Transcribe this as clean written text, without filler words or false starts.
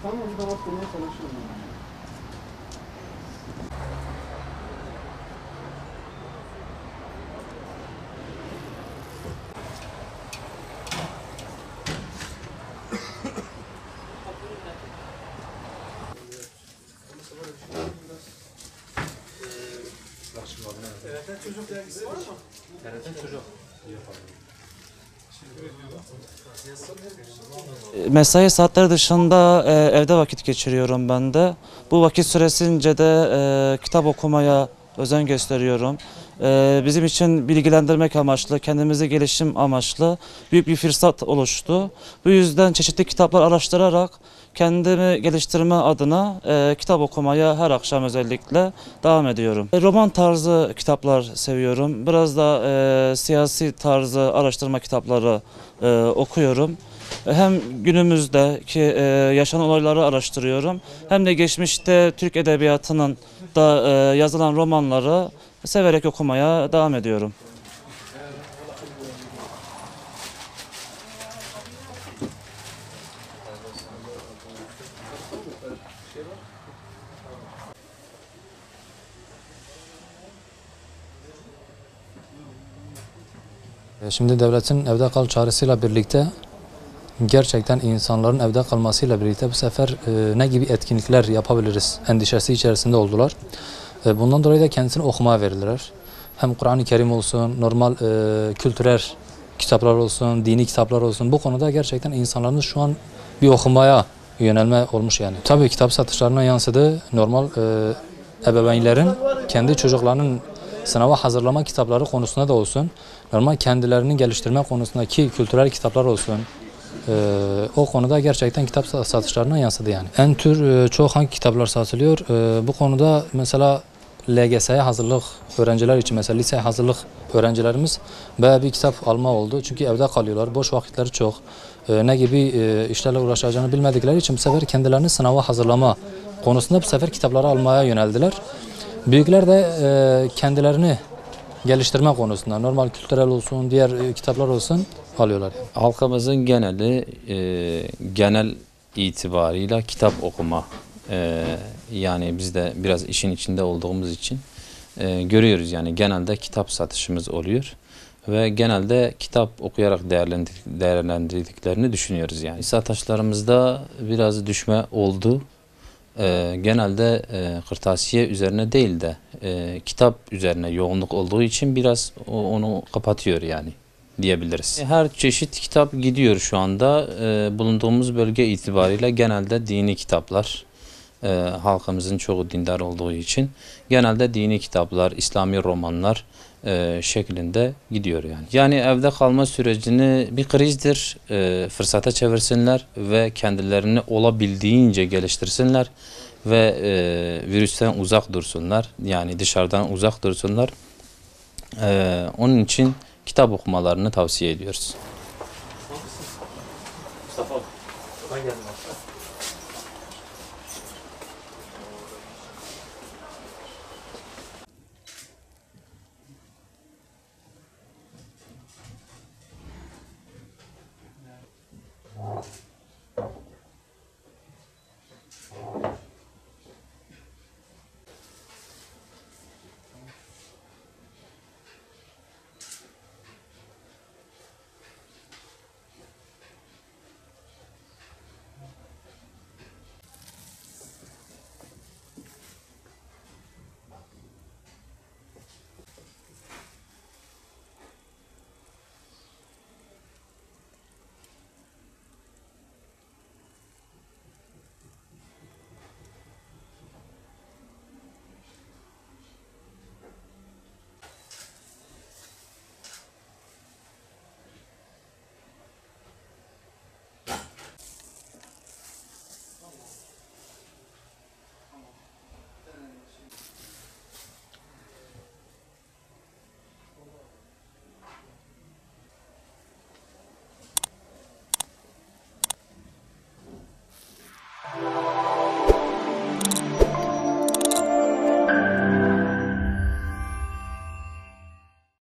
Tamam, bir daha konuya konuşalım. TRT çocuk dergisi var mı? TRT çocuk. Mesai saatleri dışında evde vakit geçiriyorum ben de. Bu vakit süresince de kitap okumaya özen gösteriyorum. Bizim için bilgilendirmek amaçlı, kendimizi gelişim amaçlı büyük bir fırsat oluştu. Bu yüzden çeşitli kitaplar araştırarak kendimi geliştirme adına kitap okumaya her akşam özellikle devam ediyorum. Roman tarzı kitaplar seviyorum. Biraz da siyasi tarzı araştırma kitapları okuyorum. Hem günümüzdeki yaşanan olayları araştırıyorum, hem de geçmişte Türk edebiyatının da yazılan romanları severek okumaya devam ediyorum. Şimdi devletin evde kal çağrısıyla birlikte gerçekten insanların evde kalmasıyla birlikte bu sefer ne gibi etkinlikler yapabiliriz endişesi içerisinde oldular. Bundan dolayı da kendisini okumaya verirler. Hem Kur'an-ı Kerim olsun, normal kültürel kitaplar olsun, dini kitaplar olsun. Bu konuda gerçekten insanların şu an bir okumaya yönelme olmuş yani. Tabii kitap satışlarına yansıdı. Normal ebeveynlerin kendi çocuklarının sınava hazırlama kitapları konusunda da olsun, normal kendilerini geliştirme konusundaki kültürel kitaplar olsun, o konuda gerçekten kitap satışlarına yansıdı yani. En tür çok hangi kitaplar satılıyor? Bu konuda mesela LGS'ye hazırlık öğrenciler için, mesela liseye hazırlık öğrencilerimiz bayağı bir kitap alma oldu. Çünkü evde kalıyorlar, boş vakitleri çok. Ne gibi işlerle uğraşacağını bilmedikleri için bu sefer kendilerini sınava hazırlama konusunda bu sefer kitapları almaya yöneldiler. Büyükler de kendilerini geliştirme konusunda, normal kültürel olsun, diğer kitaplar olsun alıyorlar. Halkımızın geneli genel itibarıyla kitap okuma. Yani biz de biraz işin içinde olduğumuz için görüyoruz yani genelde kitap satışımız oluyor. Ve genelde kitap okuyarak değerlendirdiklerini düşünüyoruz yani. Satışlarımızda biraz düşme oldu. Genelde kırtasiye üzerine değil de kitap üzerine yoğunluk olduğu için biraz onu kapatıyor yani diyebiliriz. Her çeşit kitap gidiyor şu anda. Bulunduğumuz bölge itibariyle genelde dini kitaplar. Halkımızın çoğu dindar olduğu için genelde dini kitaplar, İslami romanlar şeklinde gidiyor yani. Yani evde kalma sürecini bir krizdir, fırsata çevirsinler ve kendilerini olabildiğince geliştirsinler ve virüsten uzak dursunlar. Yani dışarıdan uzak dursunlar. Onun için kitap okumalarını tavsiye ediyoruz. Mustafa. Ben geldim.